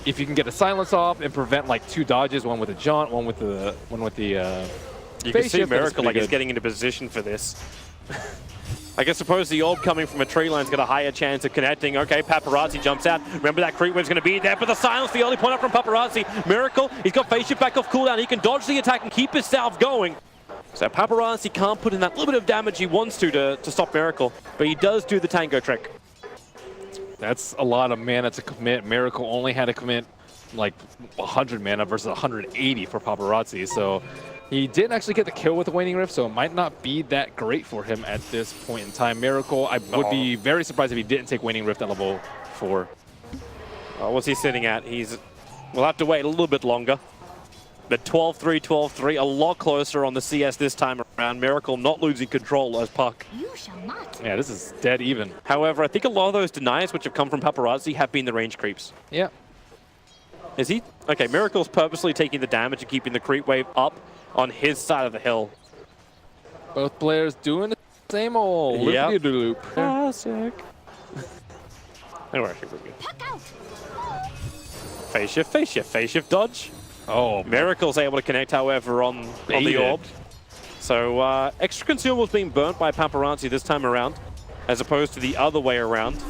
if you can get a silence off and prevent like 2 dodges, one with the jaunt, one with the you can see shift, Miracle like good. he's getting into position for this. I guess suppose the orb coming from a tree line's got a higher chance of connecting. Okay, Paparazi jumps out. Remember that creep wave's going to be there, but the silence, the only point up from Paparazi. Miracle, he's got phase shift back off cooldown. He can dodge the attack and keep his salve going. So Paparazi can't put in that little bit of damage he wants to stop Miracle, but he does do the tango trick. That's a lot of mana to commit. Miracle only had to commit like 100 mana versus 180 for Paparazi, so he didn't actually get the kill with the Waning Rift, so it might not be that great for him at this point in time. Miracle, I would be very surprised if he didn't take Waning Rift at level 4. What's he sitting at? We'll have to wait a little bit longer. But 12-3, 12-3, a lot closer on the CS this time around. Miracle not losing control as Puck. You shall not. Yeah, this is dead even. However, I think a lot of those deniers which have come from Paparazi have been the range creeps. Yeah. Is he? Okay, Miracle's purposely taking the damage and keeping the creep wave up on his side of the hill. Both players doing the same old loop-de-loop. Classic. We're actually pretty good. Puck out. Phase shift, phase shift, phase shift dodge. Oh, Miracle's able to connect, however, on the orb. So extra consumables being burnt by Paparazi this time around, as opposed to the other way around.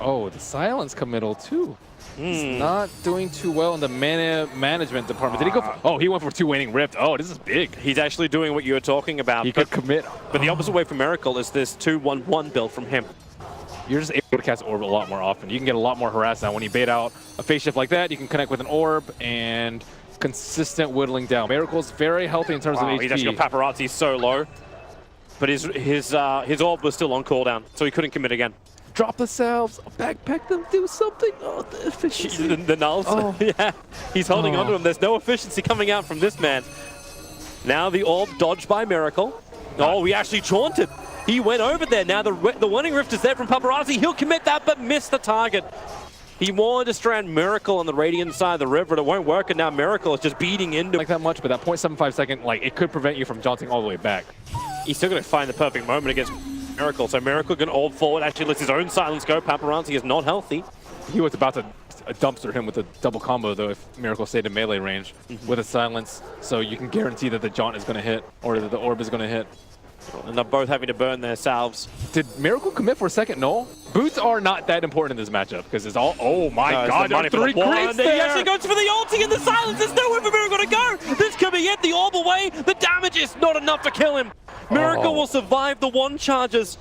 Oh, the silence committal too. He's not doing too well in the mana management department. Did he go for, oh, he went for 2 Waning Rift. Oh, this is big. He's actually doing what you were talking about. He could commit. But the opposite way for Miracle is this 2-1-1 build from him. You're just able to cast Orb a lot more often. You can get a lot more harass now. When you bait out a phase shift like that, you can connect with an Orb and consistent whittling down. Miracle's very healthy in terms of HP. He's actually got Paparazzi so low. But his Orb was still on cooldown, so he couldn't commit again. Drop the salves, backpack them, do something. Oh, the efficiency. The nulls. Oh. Yeah, he's holding onto him. There's no efficiency coming out from this man. Now the Orb dodged by Miracle. Oh, he actually chaunted. He went over there. Now the Waning Rift is there from Paparazi. He'll commit that, but miss the target. He wanted to strand Miracle on the Radiant side of the river. It won't work, and now Miracle is just beating into like that much, but that 0.75 second, like, it could prevent you from jaunting all the way back. He's still going to find the perfect moment against Miracle. So Miracle can orb forward, actually lets his own silence go. Paparazi is not healthy. He was about to dumpster him with a double combo, though, if Miracle stayed in melee range with a silence. So you can guarantee that the jaunt is going to hit, or that the orb is going to hit. And they're both having to burn their salves. Did Miracle commit for a second? No. Boots are not that important in this matchup, because it's all, oh my god, there are 3 creeps there. He actually goes for the ulti in the silence. There's nowhere for Miracle to go. This could be it. The orb away. The damage is not enough to kill him. Miracle will survive the 1 charges.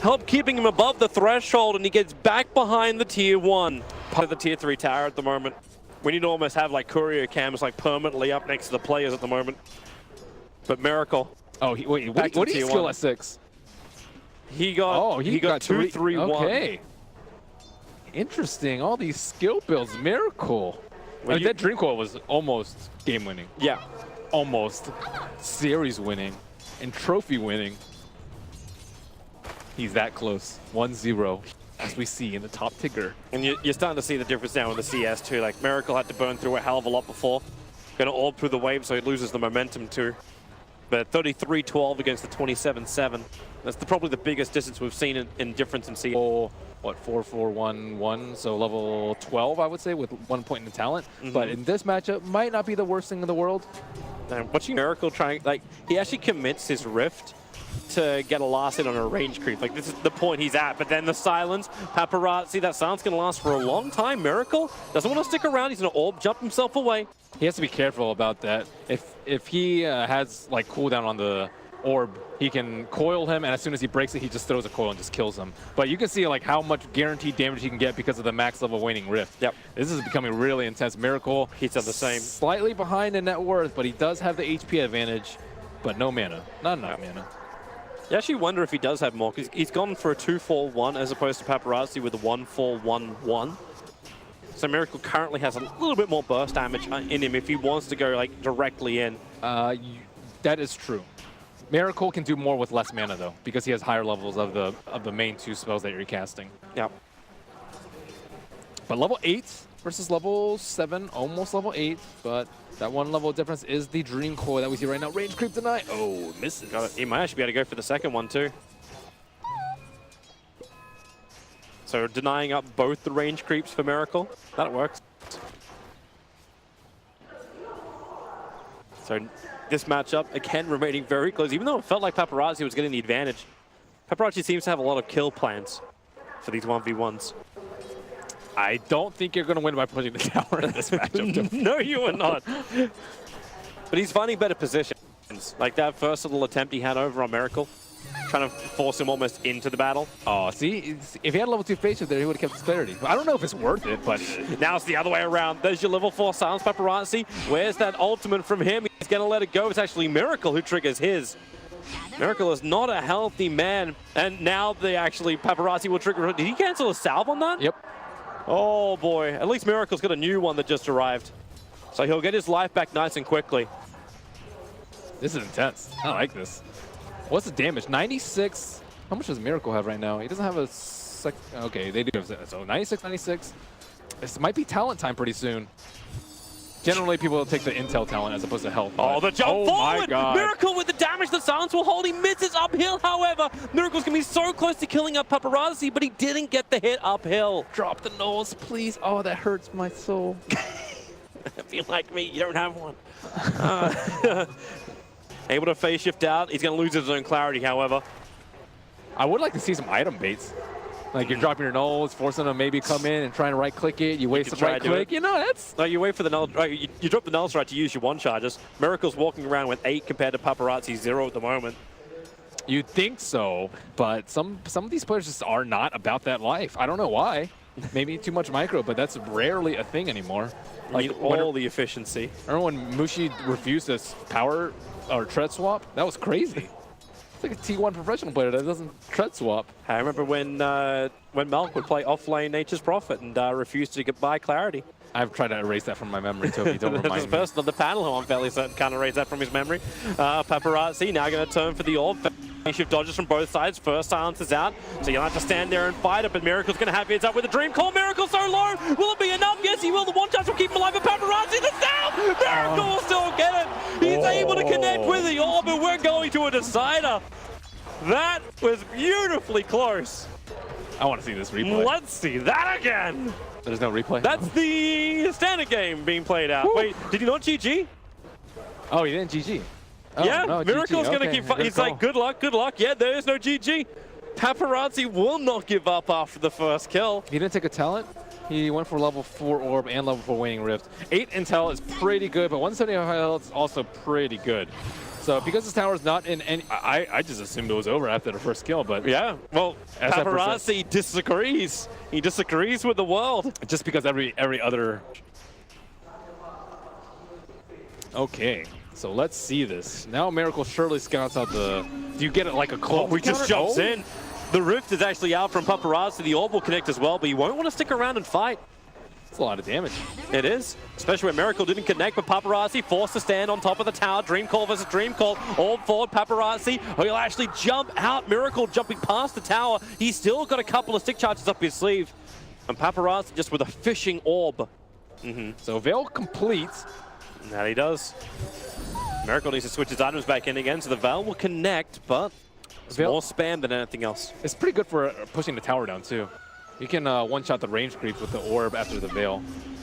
Help keeping him above the threshold, and he gets back behind the tier 1. Part of the tier 3 tower at the moment. We need to almost have like courier cams like permanently up next to the players at the moment. But Miracle. Oh, wait, what did he skill at 6? He got 2, 3, 1. Okay. Interesting. All these skill builds. Miracle. I mean, that Dream Coil was almost game winning. Yeah. Almost. Series winning. And trophy winning. He's that close. 1-0, as we see in the top ticker. And you're starting to see the difference now in the CS too. Like, Miracle had to burn through a hell of a lot before. Going to orb through the wave, so he loses the momentum too. But 33-12 against the 27-7. That's probably the biggest distance we've seen in difference in CS. Oh, what, 4-4-1-1, so level 12, I would say, with 1 point in talent. But in this matchup, might not be the worst thing in the world. And watching Miracle trying, like, he actually commits his Rift to get a last hit on a range creep. Like, this is the point he's at. But then the silence, Paparazzi, that silence going to last for a long time. Miracle doesn't want to stick around. He's going to orb jump himself away. He has to be careful about that. If he has like cooldown on the orb, he can coil him, and as soon as he breaks it, he just throws a coil and just kills him. But you can see like how much guaranteed damage he can get because of the max level Waning Rift. Yep. This is becoming really intense. Miracle, he's done the same. Slightly behind in net worth, but he does have the HP advantage, but no mana. Not enough mana. You actually wonder if he does have more, because he's gone for a 2-4-1 as opposed to Paparazi with a 1-4-1-1. So Miracle currently has a little bit more burst damage in him if he wants to go like directly in. That is true. Miracle can do more with less mana though, because he has higher levels of the main 2 spells that you're casting. Yep. But level 8 versus level 7, almost level 8, but that 1 level difference is the Dream Coil that we see right now. Range creep deny. Oh, misses. Got it. He might actually be able to go for the second one too. So denying up both the range creeps for Miracle. That works. So this matchup, again, remaining very close. Even though it felt like Paparazi was getting the advantage, Paparazi seems to have a lot of kill plans for these 1v1s. I don't think you're going to win by pushing the tower in this matchup. No, you are not. But he's finding better positions. Like that first little attempt he had over on Miracle, trying to force him almost into the battle. Oh, see? If he had level 2 face shift there, he would have kept his clarity. I don't know if it's worth it, but... Now it's the other way around. There's your level 4 silence Paparazi. Where's that ultimate from him? He's going to let it go. It's actually Miracle who triggers his. Miracle is not a healthy man. And now Paparazi will trigger. Did he cancel a salve on that? Yep. Oh boy. At least Miracle's got a new one that just arrived. So he'll get his life back nice and quickly. This is intense. I like this. What's the damage? 96. How much does Miracle have right now? He doesn't have a sec. Okay, they do have so 96, 96. This might be talent time pretty soon. Generally, people will take the intel talent as opposed to health. Oh, the jump forward! My God. Miracle with the damage the silence will hold. He misses uphill, however. Miracle's going to be so close to killing up Paparazi, but he didn't get the hit uphill. Drop the nose, please. Oh, that hurts my soul. If you like me, you don't have one. Able to phase shift out. He's going to lose his own clarity, however. I would like to see some item baits. Like you're dropping your nulls, forcing them to maybe come in and trying to right-click it. You waste the right-click. You know, that's... No, you wait for the null. Right, you drop the null strike to use your one charges. Miracle's walking around with 8 compared to Paparazi's 0 at the moment. You'd think so, but some of these players just are not about that life. I don't know why. Maybe too much micro, but that's rarely a thing anymore. Like all the efficiency. Remember when Mushi refused this power or tread swap? That was crazy. It's like a T1 professional player that doesn't tread swap. I remember when Malk would play off-lane Nature's Prophet and refused to get by clarity. I've tried to erase that from my memory, Toby. Don't remind me. There's a person on the panel who I'm fairly certain can't erase that from his memory. Paparazi now going to turn for the orb. Shift dodges from both sides. First silence is out, so you'll have to stand there and fight it, but Miracle's going to have heads up with a dream call. Miracle so low. Will it be enough? Yes, he will. The one touch will keep him alive, but Paparazi the sound! Miracle will still get it. He's able to connect with the orb, and we're going to a decider. That was beautifully close. I want to see this replay. Let's see that again. There's no replay? That's the standard game being played out. Woo. Wait, did he not GG? Oh, he didn't GG. Oh, yeah, no, Miracle's going to keep fighting. He's like, good luck, good luck. Yeah, there is no GG. Paparazi will not give up after the first kill. He didn't take a talent. He went for level 4 orb and level 4 waning rift. 8 intel is pretty good, but 175 health is also pretty good. So because this tower is not in any, I just assumed it was over after the first kill, but yeah, well, Paparazi disagrees. He disagrees with the world. Just because every other. Okay, so let's see this. Now Miracle surely scouts out the. Do you get it like a close? Oh, he just jumps in. The rift is actually out from Paparazi. The orb will connect as well, but he won't want to stick around and fight. It's a lot of damage. It is, especially when Miracle didn't connect, but Paparazi forced to stand on top of the tower. Dream Call versus Dream Call. Orb forward, Paparazi. He'll actually jump out. Miracle jumping past the tower. He's still got a couple of stick charges up his sleeve. And Paparazi just with a fishing orb. So Veil completes. That he does. Miracle needs to switch his items back in again, so the Veil will connect, but it's more spam than anything else. It's pretty good for pushing the tower down, too. You can one-shot the range creeps with the orb after the Veil.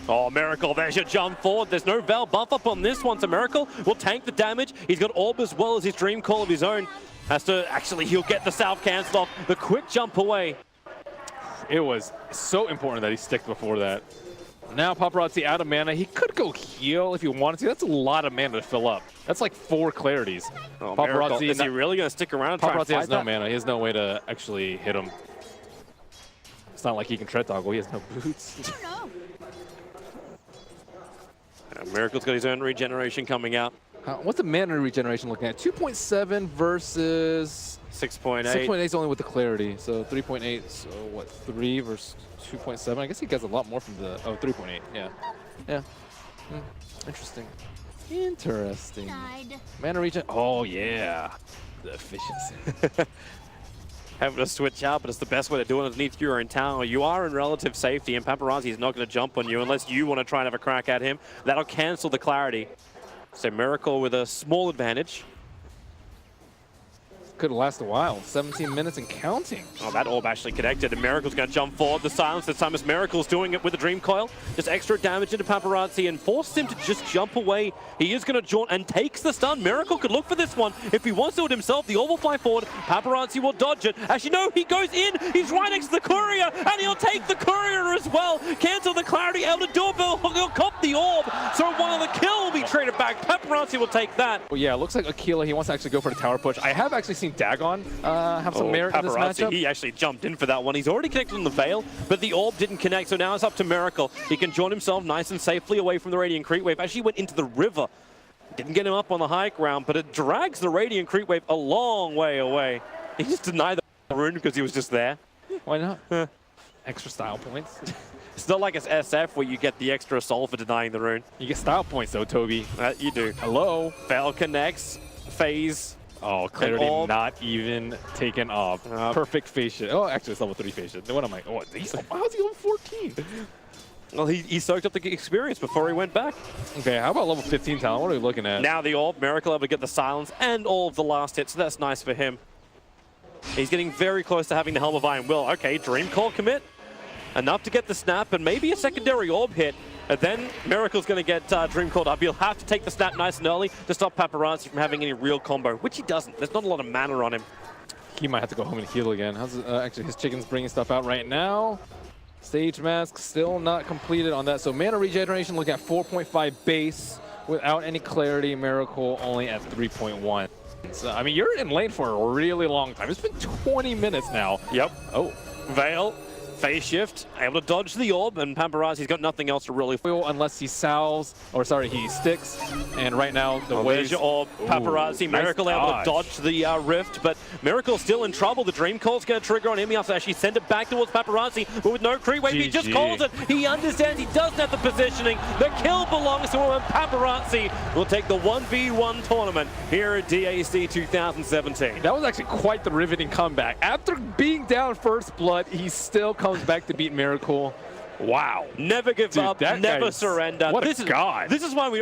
Oh, Miracle, there's your jump forward. There's no Veil buff up on this one, so Miracle will tank the damage. He's got orb as well as his Dream Call of his own. Has to, actually, he'll get the salve cancelled off. The quick jump away. It was so important that he sticked before that. Now Paparazi out of mana. He could go heal if he wanted to. That's a lot of mana to fill up. That's like 4 clarities. Oh, Paparazi, is he really going to stick around and try and fight Paparazi has no that? mana. He has no way to actually hit him. It's not like he can tread toggle. He has no boots. Miracle's got his own regeneration coming out. What's the mana regeneration looking at? 2.7 versus 6.8. 6.8 is only with the clarity. So 3.8. So what? 3 versus 2.7. I guess he gets a lot more from the. Oh, 3.8. Yeah. Yeah. Interesting. Interesting. Mana regen. Oh yeah. The efficiency. Having to switch out, but it's the best way to do it underneath your own tower. You are in relative safety, and Paparazi is not going to jump on you unless you want to try and have a crack at him. That'll cancel the clarity. So Miracle with a small advantage. could last a while. 17 minutes and counting. Oh, that orb actually connected, and Miracle's going to jump forward. The silence this time as Miracle's doing it with the Dream Coil. Just extra damage into Paparazi and forces him to just jump away. He is going to jaunt and takes the stun. Miracle could look for this one. If he wants to do it himself, the orb will fly forward. Paparazi will dodge it. Actually, no, he goes in. He's right next to the courier, and he'll take the courier as well. Cancel the clarity. Able to do it, he'll cop the orb. So one of the kill will be traded back. Paparazi will take that. Well, yeah, it looks like Aquila, he wants to actually go for the tower push. I have actually seen Dagon have some merit in this matchup. He actually jumped in for that one. He's already connected on the Veil, but the orb didn't connect, so now it's up to Miracle. He can join himself nice and safely away from the Radiant Creep Wave. Actually went into the river. Didn't get him up on the high ground, but it drags the Radiant Creep Wave a long way away. He just denied the rune because he was just there. Why not? Extra style points. It's not like it's SF where you get the extra soul for denying the rune. You get style points though, Toby. You do. Hello. Veil connects. Phase. Oh, clarity not even taken off. Perfect phase shift. Oh, actually, it's level 3 phase shift. What am I? Oh, how's he level 14? Well, he soaked up the experience before he went back. Okay, how about level 15 talent? What are we looking at? Now the orb, Miracle able to get the silence and all of the last hits, so that's nice for him. He's getting very close to having the Helm of Iron Will. Okay, Dream Call commit. Enough to get the snap and maybe a secondary orb hit. And then Miracle's going to get Dream Called up. He'll have to take the snap nice and early to stop Paparazi from having any real combo, which he doesn't. There's not a lot of mana on him. He might have to go home and heal again. How's actually, his chicken's bringing stuff out right now. Stage mask still not completed on that. So mana regeneration, look at 4.5 base without any clarity. Miracle only at 3.1. So, I mean, you're in lane for a really long time. It's been 20 minutes now. Yep. Oh. Veil. Phase shift, able to dodge the orb, and Paparazi's got nothing else to really foil unless he salves, or sorry, he sticks. And right now, the waves. There's your orb. Paparazi, Miracle able to dodge the rift, but Miracle's still in trouble. The Dream Call's going to trigger on him. He has to actually send it back towards Paparazi, but with no creep wave, he just calls it. He understands he doesn't have the positioning. The kill belongs to him, and Paparazi will take the 1v1 tournament here at DAC 2017. That was actually quite the riveting comeback. After being down first blood, he still comes back to beat Miracle. Wow. Never give up, never surrender. What a god. This is why we